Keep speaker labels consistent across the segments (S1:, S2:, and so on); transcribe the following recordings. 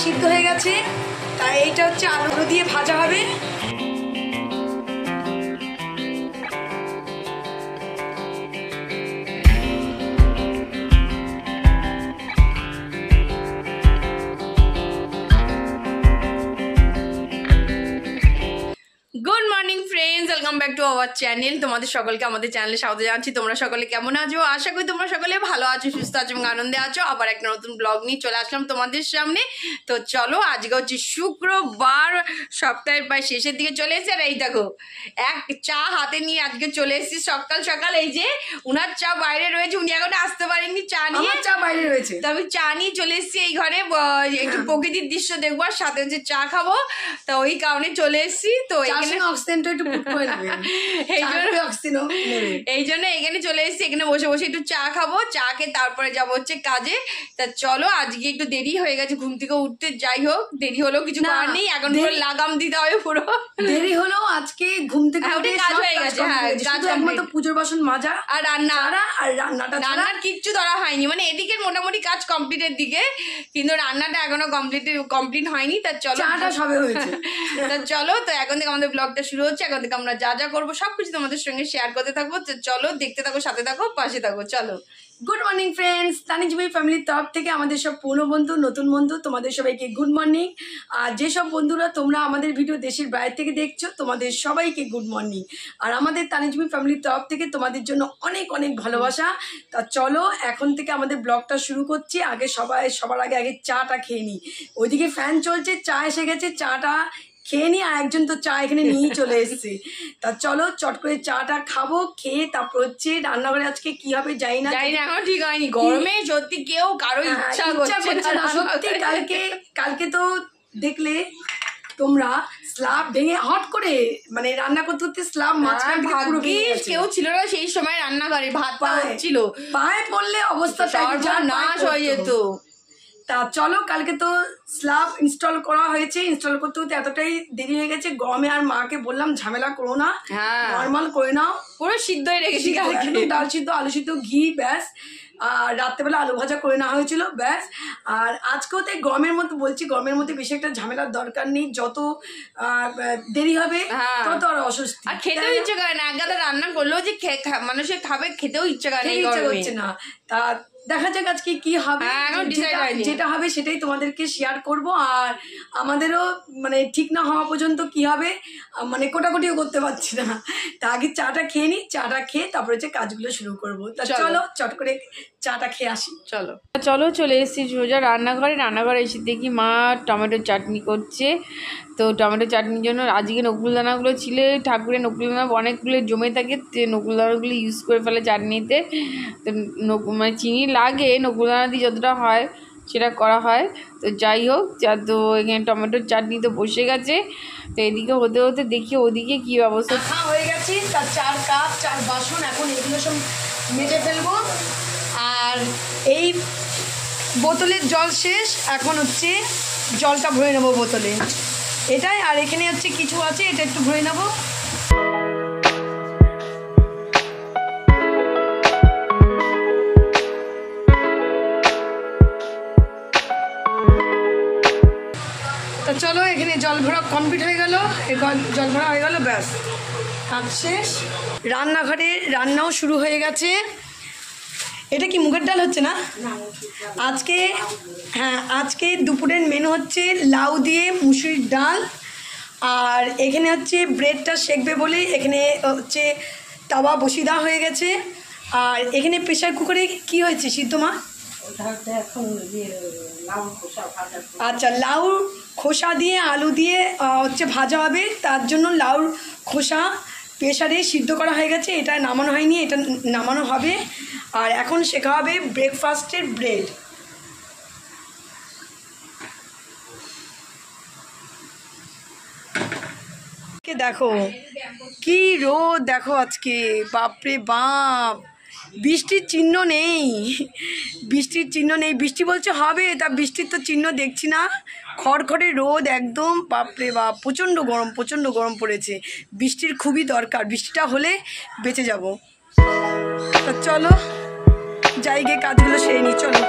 S1: সিদ্ধ হয়ে গেছে, তাই এইটা হচ্ছে আলু দিয়ে ভাজা হবে।
S2: Good morning friends, welcome back to our channel. তোমাদের সকলকে আমাদের চ্যানেলে স্বাগত জানাচ্ছি। তোমরা সকলে কেমন আছো? আশা করি তোমরা সকলে ভালো আছো, সুস্থ আছো এবং আনন্দে আছো। আবার একটা নতুন ব্লগ নিয়ে চলে আসলাম তোমাদের সামনে। তো চলো, আজকে হচ্ছে শুক্রবার, সপ্তাহের প্রায় শেষের দিকে চলে এসেছে। আর এই দেখো, এক চা হাতে নিয়ে আজকে চলে এসেছি সকাল সকাল। এই যে উনার চা বাইরে রয়েছে, উনি এখন আসতে পারেননি চা নিয়ে।
S1: চা বাইরে রয়েছে,
S2: তো আমি চা নিয়ে চলে এসেছি এই ঘরে, একটু প্রকৃতির দৃশ্য দেখবো আর সাথে হচ্ছে চা খাবো। তো ওই কারণে চলে এসেছি। তো এই জন্য এখানে চলে এসেছি, এখানে বসে বসে একটু চা খাবো, চা খেয়ে তারপরে যাবো হচ্ছে কাজে। তা চলো, আজকে একটু দেরি হয়ে গেছে ঘুম থেকে উঠতে। যাই হোক, দেরি হলেও কিছু করার নেই, এখন পুরো লাগাম দিতে হবে। পুরো
S1: দেরি হলেও আজকে ঘুম থেকে উঠে
S2: কাজ হয়ে গেছে। হ্যাঁ, কাজ
S1: একমাত্র পুজোর বাসন মাজা
S2: আর রান্নার কিচ্ছু ধরা হয়নি। মানে এদিকের মোটামুটি কাজ কমপ্লিটের দিকে, কিন্তু রান্নাটা এখনো কমপ্লিট হয়নি। তা চলো,
S1: সবে হয়েছে।
S2: তা চলো, তো এখন থেকে আমাদের ব্লগটা শুরু হচ্ছে। এখন থেকে আমরা যা যা করবো সবকিছু তোমাদের সঙ্গে শেয়ার করতে থাকবো। তো চলো, দেখতে থাকো, সাথে থাকো, পাশে থাকো। চলো।
S1: গুড মর্নিং ফ্রেন্ডস, তানিজবি ফ্যামিলির তরফ থেকে আমাদের সব পুরনো বন্ধু, নতুন বন্ধু, তোমাদের সবাইকে গুড মর্নিং। আর যেসব বন্ধুরা তোমরা আমাদের ভিডিও দেশের বাইরে থেকে দেখছো, তোমাদের সবাইকে গুড মর্নিং। আর আমাদের তানিজবি ফ্যামিলির তরফ থেকে তোমাদের জন্য অনেক অনেক ভালোবাসা। তা চলো, এখন থেকে আমাদের ব্লগটা শুরু করছি। আগে সবার আগে চাটা খেয়ে নিই। ওইদিকে ফ্যান চলছে, চা এসে গেছে, চাটা খেয়ে নি। আর একজন তো চা এখানে নিয়েই চলে এসছে। তা চলো, চট করে চাটা খাবো, খেয়ে তারপর হচ্ছে রান্নাঘরে আজকে কি হবে জানি না,
S2: এখনো ঠিক হয়নি। গরমে সত্যি কেউ কারো ইচ্ছা করছে না
S1: সত্যি। কালকে তো দেখলে তোমরা স্ল্যাব ভেঙে হট করে, মানে রান্না করতে করতে স্ল্যাব মাঝখান থেকে পুরো ভেঙে গেছে।
S2: কেউ ছিল না সেই সময় রান্নাঘরে, ভাত ছিল,
S1: পায়ে পড়লে অবস্থা
S2: নাশ হয়ে যেত।
S1: তা চলো, কালকে তো স্ল্যাব ইনস্টল করা হয়েছে। ইনস্টল করতে করতে এতটাই দেরি হয়ে গেছে গরমে। আর মাকে বললাম ঝামেলা করো না, নর্মাল করে নাও।
S2: পুরো সিদ্ধ হয়ে রেখেছি,
S1: ডাল সিদ্ধ, আলু সিদ্ধ, ঘি, ব্যাস। আর রাত্রেবেলা আলু ভাজা করে নেওয়া হয়েছিল, ব্যাস। আর আজকেও তাই গরমের মধ্যে বলছি, গরমের মধ্যে বেশি একটা ঝামেলার দরকার নেই। যত দেরি হবে তত আর অস্বস্তি।
S2: আর খেতেও ইচ্ছে করে না, একগাদা রান্না করলেও যে মানুষের খাবে, খেতেও ইচ্ছে করে
S1: না। তা দেখা যাক আজকে কি হবে। যেটা হবে সেটাই তোমাদেরকে শেয়ার করব। আর আমাদেরও মানে ঠিক না হওয়া পর্যন্ত কি হবে, মানে কোটাকুটিও করতে পারছি না। তা আগে চাটা খেয়ে নিই, চাটা খেয়ে তারপরে যে কাজগুলো শুরু করবো। তা চলো, চট করে চাটা খেয়ে আসি।
S2: চলো, চলে এসেছি সোজা রান্নাঘরে এসে দেখি মা টমেটোর চাটনি করছে। তো টমেটো চাটনির জন্য আজকে নকুলদানাগুলো ছিল, ঠাকুরের নকুলদানা অনেকগুলো জমে থাকে, নকুলদানাগুলো ইউজ করে ফেলে চাটনিতে। তো মানে চিনি লাগে, নকুলদানা দিয়ে যতটা হয় সেটা করা হয়। তো যাই হোক, তো এখানে টমেটোর চাটনি তো বসে গেছে। তো এদিকে হতে হতে দেখি ওদিকে কী অবস্থা
S1: হয়ে গেছে। তার 4 কাপ 4 বাসন, এখন এগুলো সব মেজে ফেলবো। আর এই বোতলের জল শেষ, এখন হচ্ছে জলটা ভরে নেবো বোতলে, এটাই। আর এখানে হচ্ছে কিছু আছে, এটা একটু ভরে নেবো। তো চলো, এখানে জল ভরা কমপ্লিট হয়ে গেল, জল ভরা হয়ে গেল, ব্যাস কাজ শেষ। রান্নাঘরে রান্নাও শুরু হয়ে গেছে। এটা কি মুগের ডাল হচ্ছে না আজকে? হ্যাঁ, আজকে দুপুরের মেনু হচ্ছে লাউ দিয়ে মুসুরির ডাল। আর এখানে হচ্ছে ব্রেডটা সেঁকবে বলে এখানে হচ্ছে তাওয়া বসিয়ে দেওয়া হয়ে গেছে। আর এখানে প্রেশার কুকারে কি হয়েছে সিদ্ধ মা? আচ্ছা, লাউ খোসা দিয়ে আলু দিয়ে হচ্ছে ভাজা হবে, তার জন্য লাউর খোসা প্রেশারে সিদ্ধ করা হয়ে গেছে। এটা নামানো হয়নি, এটা নামানো হবে। আর এখন শেখা হবে ব্রেকফাস্টের ব্রেড। দেখো কি রোদ, দেখো আজকে, বাপরে বাপ। বৃষ্টির চিহ্ন নেই, বৃষ্টি বলছে হবে, তা বৃষ্টির তো চিহ্ন দেখছি না। খড়খড়ে রোদ একদম, বাপরে বাপ, প্রচণ্ড গরম পড়েছে। বৃষ্টির খুবই দরকার, বৃষ্টিটা হলে বেঁচে যাব। তা চলো যাই, গিয়ে কাজগুলো সেরে নিই, চলো।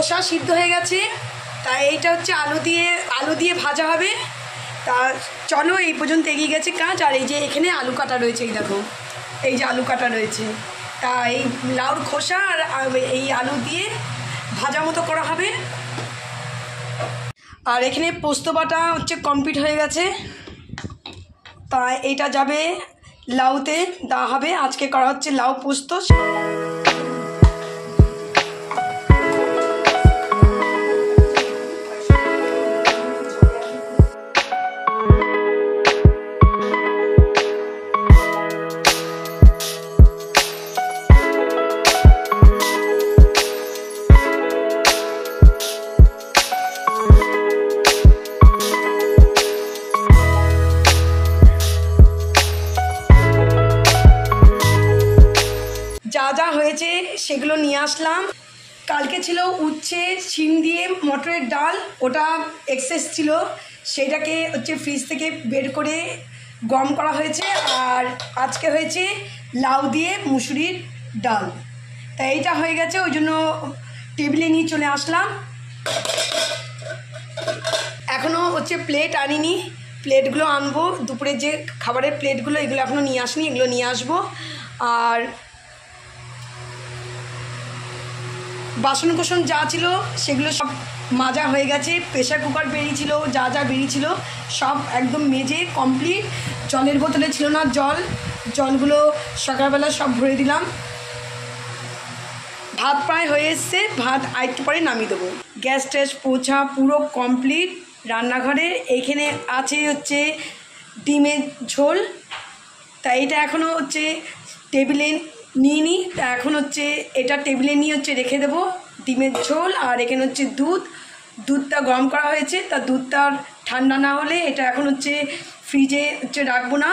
S1: খোসা সিদ্ধ হয়ে গেছে। তা এইটা হচ্ছে আলু দিয়ে ভাজা হবে। তা চলো, এই পর্যন্ত এগিয়ে গেছে কাজ। আর এই যে এখানে আলু কাটা রয়েছে, এই দেখো, এই যে আলু কাটা রয়েছে। তা এই লাউর খোসা আর এই আলু দিয়ে ভাজা মতো করা হবে। আর এখানে পোস্ত বাটা হচ্ছে কমপ্লিট হয়ে গেছে। তা এইটা যাবে লাউতে দেওয়া হবে। আজকে করা হচ্ছে লাউ পোস্ত। যা যা হয়েছে সেগুলো নিয়ে আসলাম। কালকে ছিল উচ্ছে শিম দিয়ে মটরের ডাল, ওটা এক্সেস ছিল, সেটাকে হচ্ছে ফ্রিজ থেকে বের করে গরম করা হয়েছে। আর আজকে হয়েছে লাউ দিয়ে মুসুরির ডাল। তাই এইটা হয়ে গেছে, ওই জন্য টেবিলে নিয়ে চলে আসলাম। এখনও হচ্ছে প্লেট আনিনি, প্লেটগুলো আনবো। দুপুরের যে খাবারের প্লেটগুলো, এগুলো এখনও নিয়ে আসিনি, এগুলো নিয়ে আসবো। আর বাসন কোসন যা ছিল সেগুলো সব মাজা হয়ে গেছে। প্রেশার কুকার বেরিয়েছিল, যা যা বেরিয়েছিল সব একদম মেজে কমপ্লিট। জলের বোতলে ছিল না জলগুলো সকালবেলা সব ভরে দিলাম। ভাত প্রায় হয়ে এসছে, ভাত আরেকটু পরে নামিয়ে দেবো। গ্যাস ট্যাস পোছা পুরো কমপ্লিট। রান্নাঘরে এইখানে আছে হচ্ছে ডিমের ঝোল। তা এটা এখনও হচ্ছে টেবিলে নিয়ে নিই। তা এখন হচ্ছে এটা টেবিলে নিয়ে হচ্ছে রেখে দেবো ডিমের ঝোল। আর এখানে হচ্ছে দুধটা গরম করা হয়েছে। তা দুধটা ঠান্ডা না হলে এটা এখন হচ্ছে ফ্রিজে হচ্ছে রাখবো না।